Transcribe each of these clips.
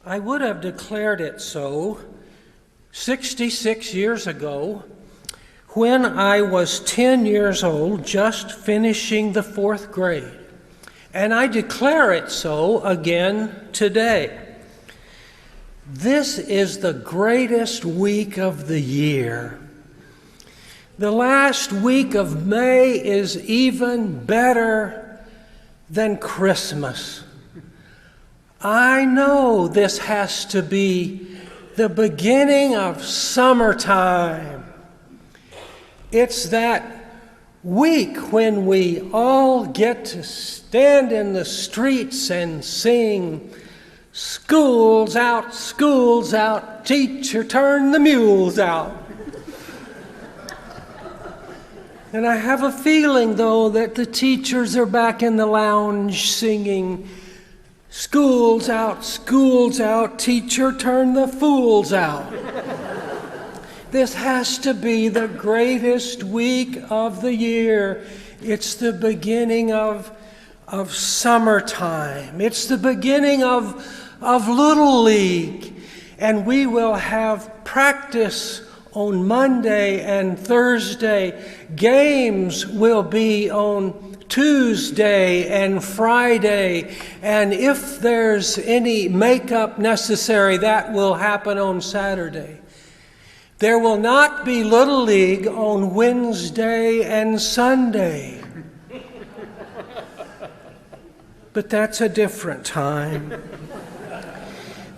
I would have declared it so 66 years ago when I was 10 years old, just finishing the 4th grade. And I declare it so again today. This is the greatest week of the year. The last week of May is even better than Christmas. I know this has to be the beginning of summertime. It's that week when we all get to stand in the streets and sing, school's out, teacher, turn the mules out. And I have a feeling, though, that the teachers are back in the lounge singing, school's out, teacher, turn the fools out. This has to be the greatest week of the year. It's the beginning of summertime. It's the beginning of Little League. And we will have practice on Monday and Thursday. Games will be on Tuesday and Friday. And if there's any makeup necessary, that will happen on Saturday. There will not be Little League on Wednesday and Sunday. But that's a different time.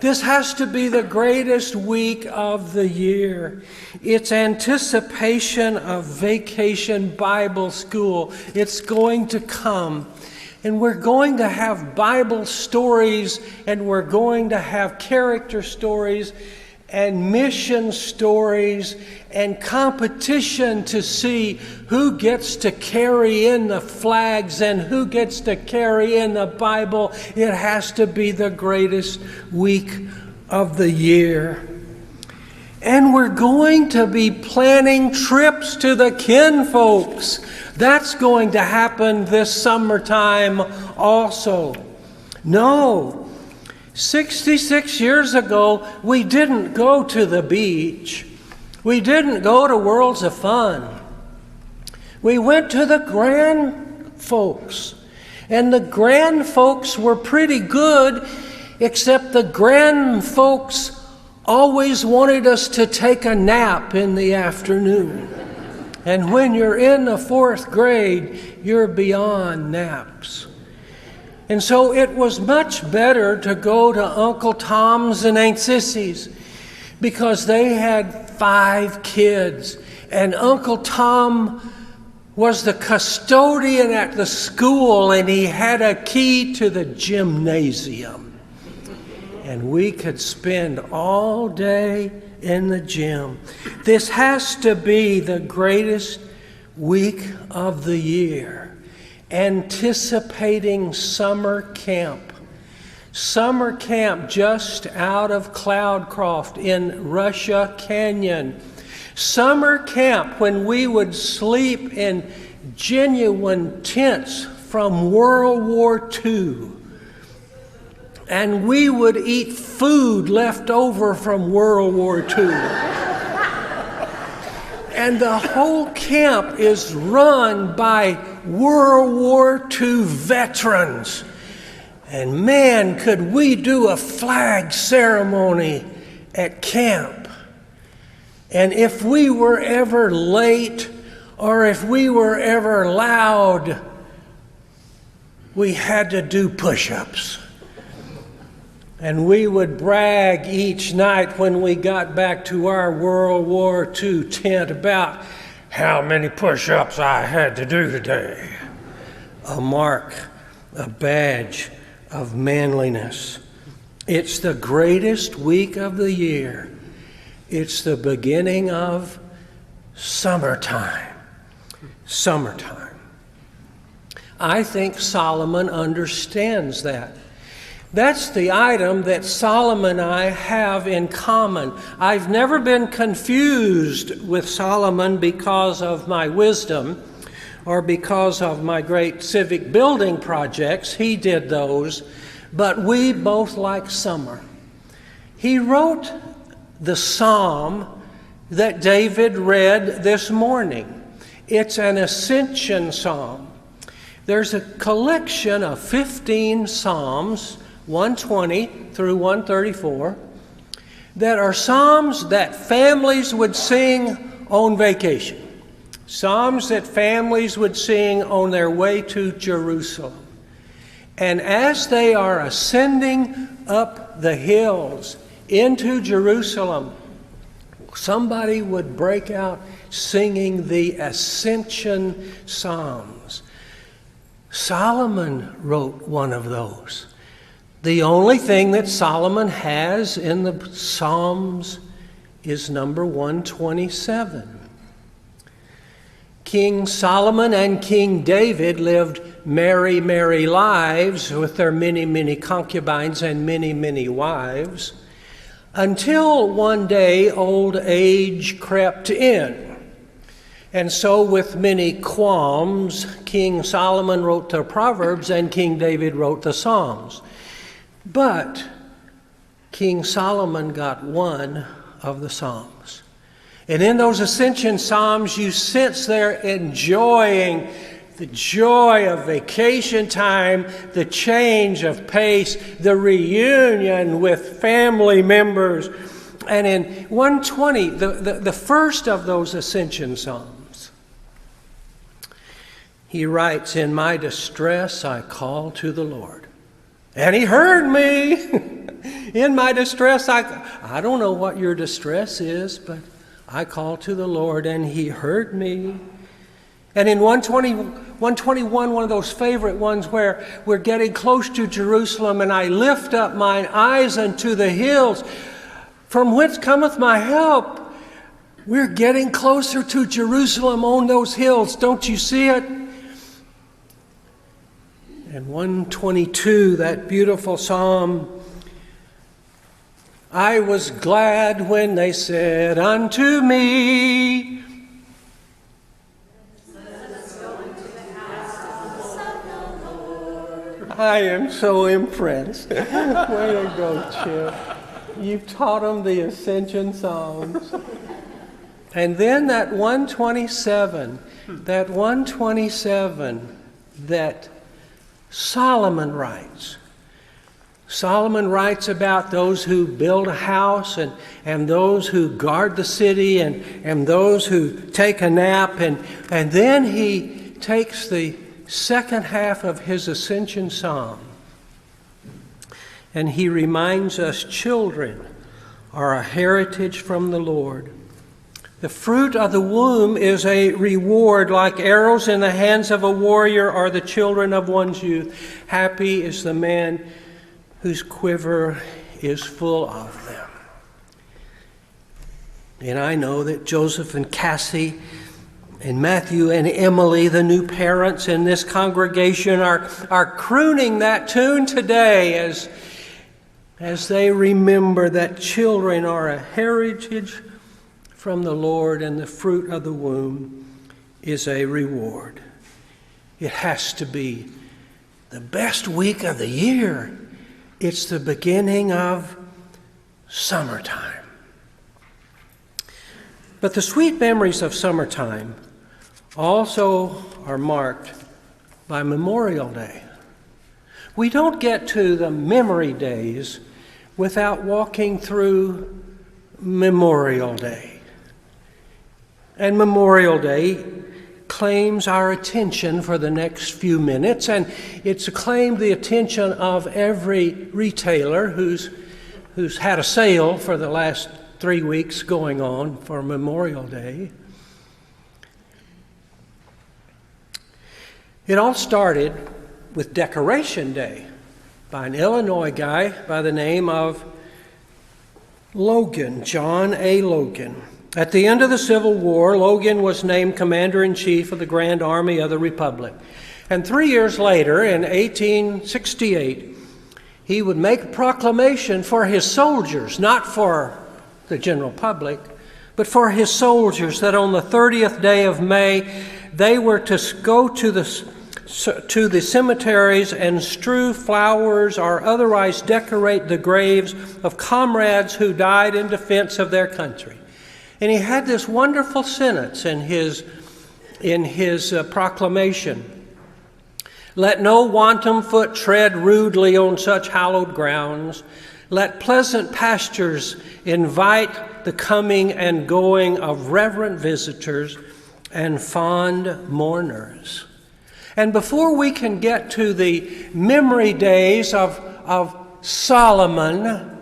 This has to be the greatest week of the year. It's anticipation of Vacation Bible School. It's going to come. And we're going to have Bible stories, and we're going to have character stories and mission stories and competition to see who gets to carry in the flags and who gets to carry in the Bible. It has to be the greatest week of the year. And we're going to be planning trips to the kinfolks. That's going to happen this summertime also. No. 66 years ago, we didn't go to the beach. We didn't go to Worlds of Fun. We went to the grand folks. And the grand folks were pretty good, except the grand folks always wanted us to take a nap in the afternoon. And when you're in the 4th grade, you're beyond naps. And so it was much better to go to Uncle Tom's and Aunt Sissy's because they had 5 kids. And Uncle Tom was the custodian at the school, and he had a key to the gymnasium. And we could spend all day in the gym. This has to be the greatest week of the year. Anticipating summer camp. Summer camp just out of Cloudcroft in Russia Canyon. Summer camp when we would sleep in genuine tents from World War II. And we would eat food left over from World War II. And the whole camp is run by World War II veterans. And man, could we do a flag ceremony at camp. And if we were ever late or if we were ever loud, we had to do push-ups. And we would brag each night when we got back to our World War II tent about how many push-ups I had to do today. A mark, a badge of manliness. It's the greatest week of the year. It's the beginning of summertime. Summertime. I think Solomon understands that. That's the item that Solomon and I have in common. I've never been confused with Solomon because of my wisdom or because of my great civic building projects. He did those. But we both like summer. He wrote the psalm that David read this morning. It's an Ascension Psalm. There's a collection of 15 psalms, 120 through 134, that are psalms that families would sing on vacation. Psalms that families would sing on their way to Jerusalem. And as they are ascending up the hills into Jerusalem, somebody would break out singing the Ascension Psalms. Solomon wrote one of those. The only thing that Solomon has in the Psalms is number 127. King Solomon and King David lived merry, merry lives with their many, many concubines and many, many wives, until one day old age crept in. And so with many qualms, King Solomon wrote the Proverbs and King David wrote the Psalms. But King Solomon got one of the Psalms. And in those Ascension Psalms, you sense they're enjoying the joy of vacation time, the change of pace, the reunion with family members. And in 120, the first of those Ascension Psalms, he writes, "In my distress I called to the Lord, and he heard me." In my distress, I don't know what your distress is, but I called to the Lord, and he heard me. And in 121, one of those favorite ones where we're getting close to Jerusalem, and I lift up mine eyes unto the hills, from whence cometh my help? We're getting closer to Jerusalem on those hills. Don't you see it? And 122, that beautiful psalm, I was glad when they said unto me, let us go into the house of the Lord. I am so impressed. Way to go, Chip. You've taught them the Ascension Psalms. And then that 127 that Solomon writes. Solomon writes about those who build a house and those who guard the city and those who take a nap. And then he takes the second half of his Ascension Psalm and he reminds us children are a heritage from the Lord. The fruit of the womb is a reward, like arrows in the hands of a warrior are the children of one's youth. Happy is the man whose quiver is full of them. And I know that Joseph and Cassie and Matthew and Emily, the new parents in this congregation, are crooning that tune today as they remember that children are a heritage from the Lord, and the fruit of the womb is a reward. It has to be the best week of the year. It's the beginning of summertime. But the sweet memories of summertime also are marked by Memorial Day. We don't get to the memory days without walking through Memorial Day. And Memorial Day claims our attention for the next few minutes, and it's claimed the attention of every retailer who's had a sale for the last 3 weeks going on for Memorial Day. It all started with Decoration Day by an Illinois guy by the name of Logan, John A. Logan. At the end of the Civil War, Logan was named Commander-in-Chief of the Grand Army of the Republic. And 3 years later, in 1868, he would make a proclamation for his soldiers, not for the general public, but for his soldiers, that on the 30th day of May, they were to go to the to the cemeteries and strew flowers or otherwise decorate the graves of comrades who died in defense of their country. And he had this wonderful sentence in his proclamation. Let no wanton foot tread rudely on such hallowed grounds. Let pleasant pastures invite the coming and going of reverent visitors and fond mourners. And before we can get to the memory days of Solomon,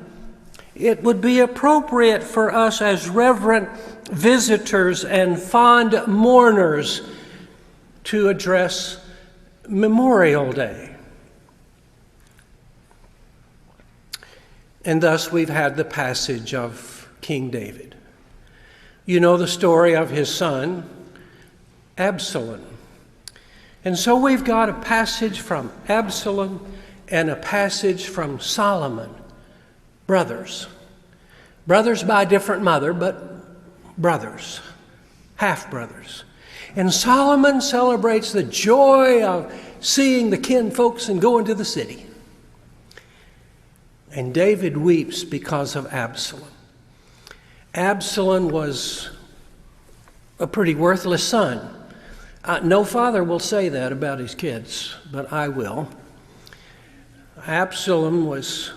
it would be appropriate for us as reverent visitors and fond mourners to address Memorial Day. And thus we've had the passage of King David. You know the story of his son, Absalom. And so we've got a passage from Absalom and a passage from Solomon. Brothers. Brothers by a different mother, but brothers. Half-brothers. And Solomon celebrates the joy of seeing the kinfolks and going to the city. And David weeps because of Absalom. Absalom was a pretty worthless son. No father will say that about his kids, but I will. Absalom was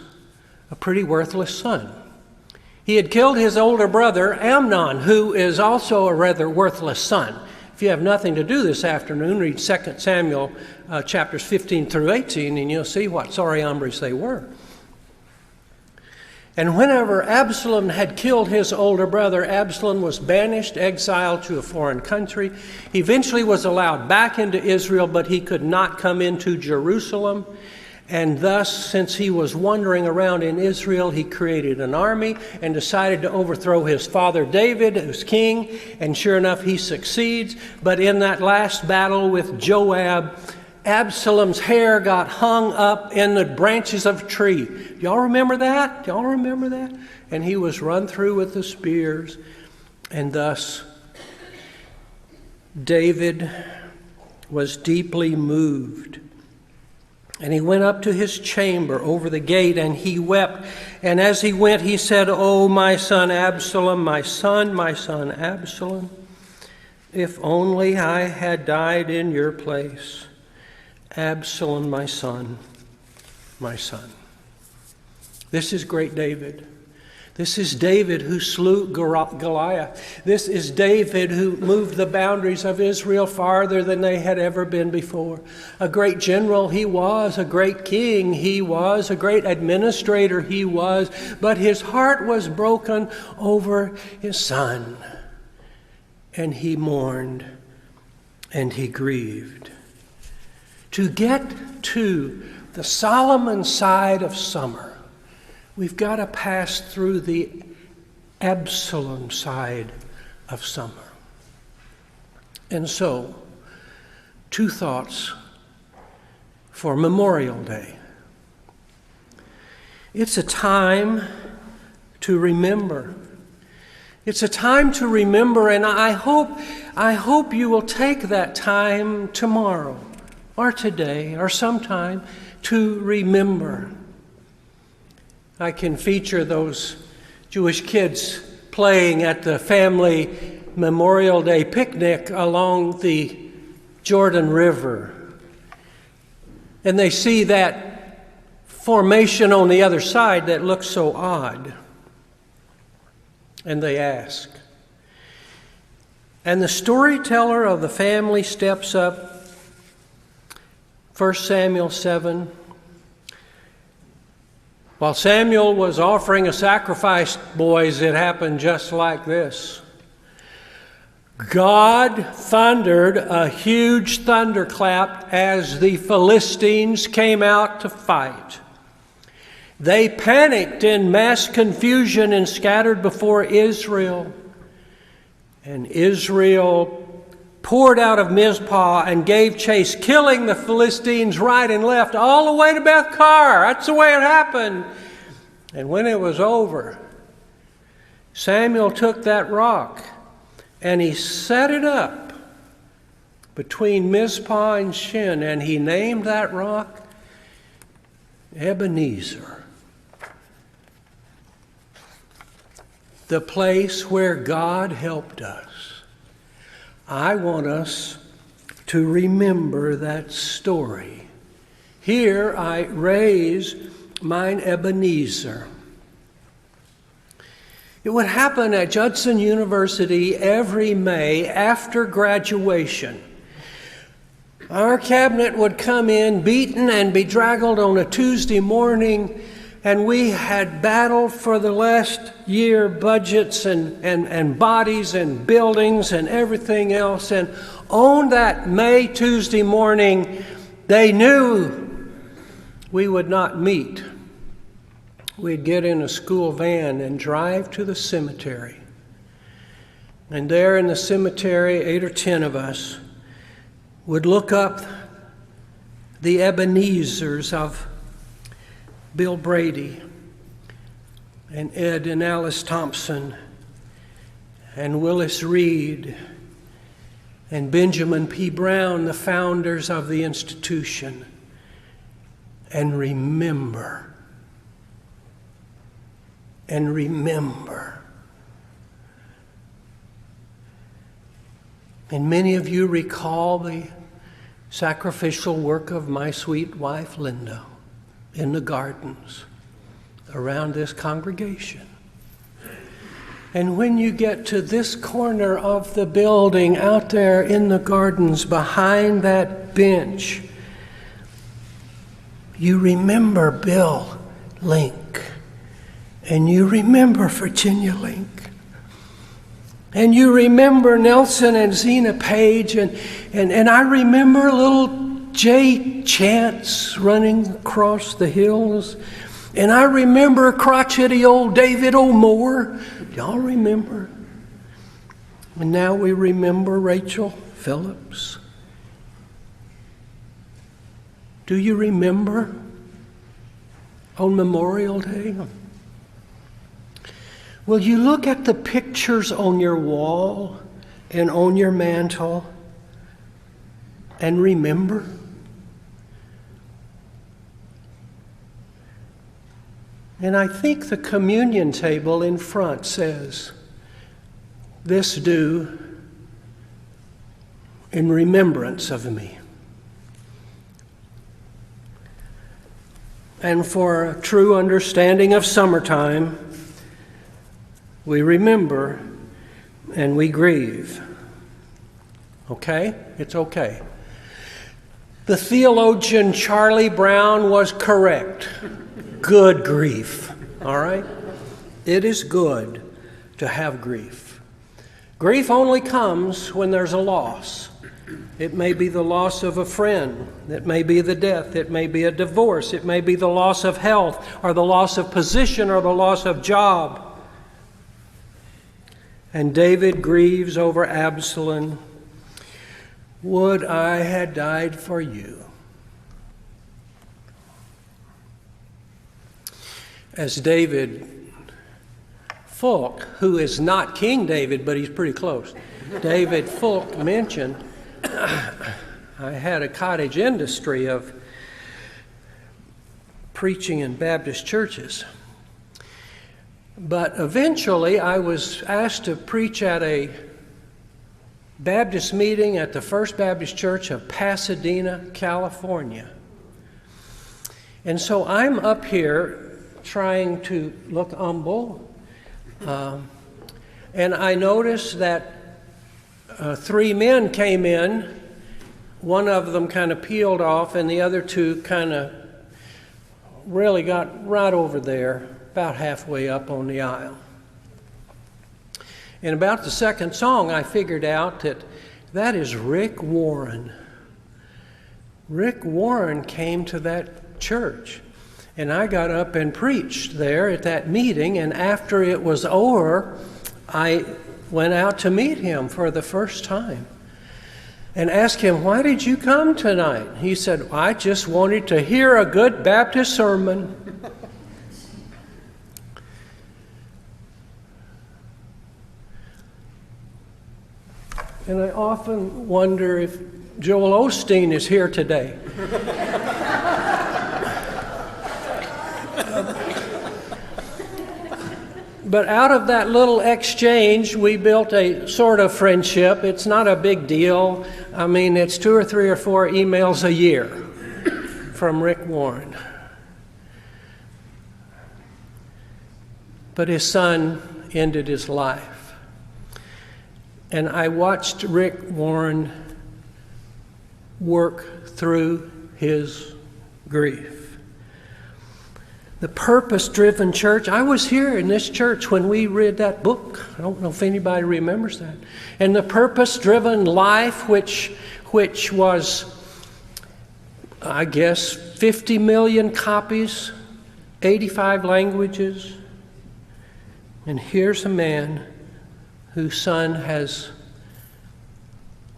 a pretty worthless son. He had killed his older brother, Amnon, who is also a rather worthless son. If you have nothing to do this afternoon, read 2 Samuel chapters 15 through 18, and you'll see what sorry hombres they were. And whenever Absalom had killed his older brother, Absalom was banished, exiled to a foreign country. He eventually was allowed back into Israel, but he could not come into Jerusalem. And thus, since he was wandering around in Israel, he created an army and decided to overthrow his father David, who's king. And sure enough, he succeeds. But in that last battle with Joab, Absalom's hair got hung up in the branches of a tree. Y'all remember that? Y'all remember that? And he was run through with the spears. And thus, David was deeply moved. And he went up to his chamber over the gate, and he wept. And as he went, he said, "Oh, my son Absalom, my son Absalom, if only I had died in your place. Absalom, my son, my son." This is great David. This is David who slew Goliath. This is David who moved the boundaries of Israel farther than they had ever been before. A great general he was, a great king he was, a great administrator he was, but his heart was broken over his son. And he mourned and he grieved. To get to the Solomon side of summer, we've got to pass through the Absalom side of summer. And so, two thoughts for Memorial Day. It's a time to remember. It's a time to remember, and I hope you will take that time tomorrow or today or sometime to remember. I can feature those Jewish kids playing at the family Memorial Day picnic along the Jordan River. And they see that formation on the other side that looks so odd. And they ask. And the storyteller of the family steps up, 1 Samuel 7. While Samuel was offering a sacrifice, boys, it happened just like this. God thundered a huge thunderclap as the Philistines came out to fight. They panicked in mass confusion and scattered before Israel. And Israel poured out of Mizpah and gave chase, killing the Philistines right and left, all the way to Beth-kar. That's the way it happened. And when it was over, Samuel took that rock and he set it up between Mizpah and Shin, and he named that rock Ebenezer, the place where God helped us. I want us to remember that story. Here I raise mine Ebenezer. It would happen at Judson University every May after graduation. Our cabinet would come in beaten and bedraggled on a Tuesday morning, and we had battled for the last year budgets and bodies and buildings and everything else. And on that May Tuesday morning, they knew we would not meet. We'd get in a school van and drive to the cemetery. And there in the cemetery, 8 or 10 of us would look up the Ebenezers of Bill Brady and Ed and Alice Thompson and Willis Reed and Benjamin P. Brown, the founders of the institution, and remember. And remember. And many of you recall the sacrificial work of my sweet wife, Linda, in the gardens around this congregation. And when you get to this corner of the building, out there in the gardens behind that bench, you remember Bill Link. And you remember Virginia Link. And you remember Nelson and Zena Page. And I remember little Jay Chance running across the hills. And I remember crotchety old David O'Moore. Y'all remember? And now we remember Rachel Phillips. Do you remember on Memorial Day? Will you look at the pictures on your wall and on your mantle and remember? And I think the communion table in front says, "This do in remembrance of me." And for a true understanding of summertime, we remember and we grieve. Okay? It's okay. The theologian Charlie Brown was correct. Good grief. All right? It is good to have grief. Grief only comes when there's a loss. It may be the loss of a friend. It may be the death. It may be a divorce. It may be the loss of health or the loss of position or the loss of job. And David grieves over Absalom. Would I had died for you. As David Fulk, who is not King David, but he's pretty close, David Fulk mentioned, I had a cottage industry of preaching in Baptist churches. But eventually I was asked to preach at a Baptist meeting at the First Baptist Church of Pasadena, California. And so I'm up here trying to look humble. And I noticed that 3 men came in. One of them kind of peeled off, and the other 2 kind of really got right over there, about halfway up on the aisle. And about the second song, I figured out that is Rick Warren. Rick Warren came to that church. And I got up and preached there at that meeting, and after it was over, I went out to meet him for the first time and asked him, "Why did you come tonight?" He said, "I just wanted to hear a good Baptist sermon." And I often wonder if Joel Osteen is here today. But out of that little exchange, we built a sort of friendship. It's not a big deal. I mean, it's 2 or 3 or 4 emails a year from Rick Warren. But his son ended his life. And I watched Rick Warren work through his grief. The purpose-driven church. I was here in this church when we read that book. I don't know if anybody remembers that. And the purpose-driven life, which was, I guess, 50 million copies, 85 languages. And here's a man whose son has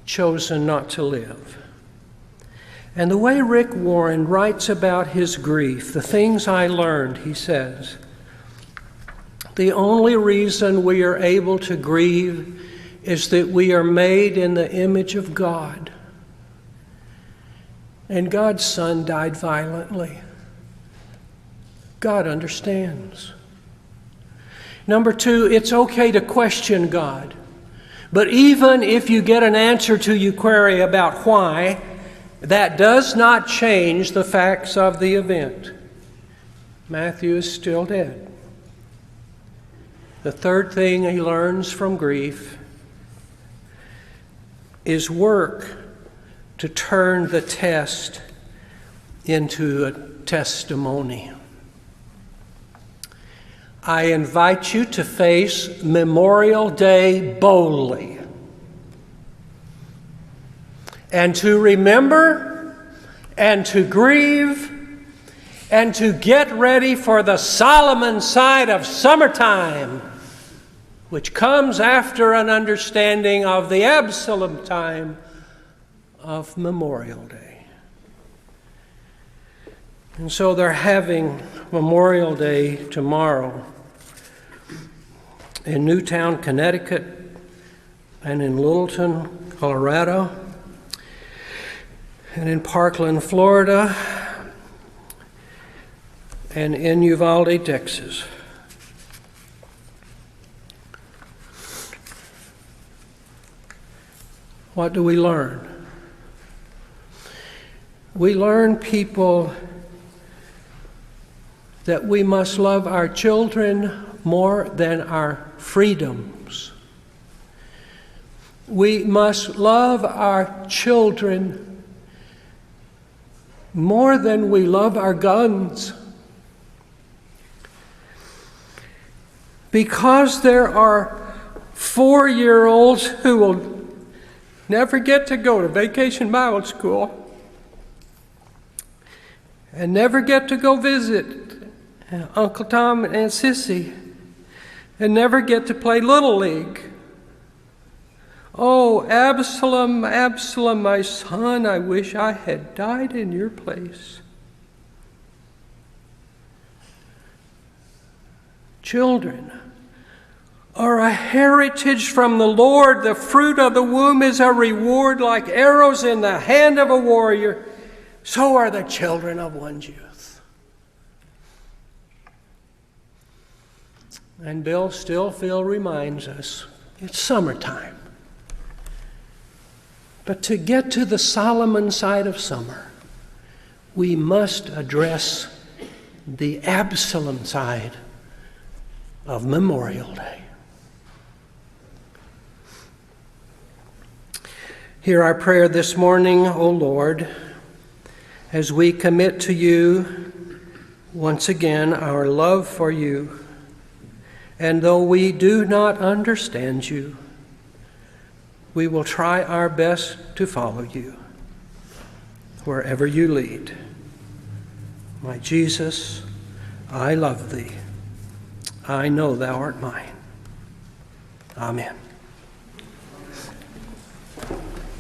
chosen not to live. And the way Rick Warren writes about his grief, the things I learned, he says, the only reason we are able to grieve is that we are made in the image of God. And God's Son died violently. God understands. Number 2, it's okay to question God. But even if you get an answer to your query about why, that does not change the facts of the event. Matthew is still dead. The third thing he learns from grief is work to turn the test into a testimony. I invite you to face Memorial Day boldly, and to remember, and to grieve, and to get ready for the Solomon side of summertime, which comes after an understanding of the Absalom time of Memorial Day. And so they're having Memorial Day tomorrow in Newtown, Connecticut, and in Littleton, Colorado, and in Parkland, Florida, and in Uvalde, Texas. What do we learn? We learn, people, that we must love our children more than our freedoms. We must love our children more than we love our guns. Because there are 4-year-olds who will never get to go to Vacation Bible School and never get to go visit Uncle Tom and Aunt Sissy and never get to play Little League. Oh, Absalom, Absalom, my son, I wish I had died in your place. Children are a heritage from the Lord. The fruit of the womb is a reward like arrows in the hand of a warrior. So are the children of one's youth. And Bill Stillfield reminds us, it's summertime. But to get to the Solomon side of summer, we must address the Absalom side of Memorial Day. Hear our prayer this morning, O Lord, as we commit to you once again our love for you. And though we do not understand you, we will try our best to follow you wherever you lead. My Jesus, I love thee. I know thou art mine. Amen.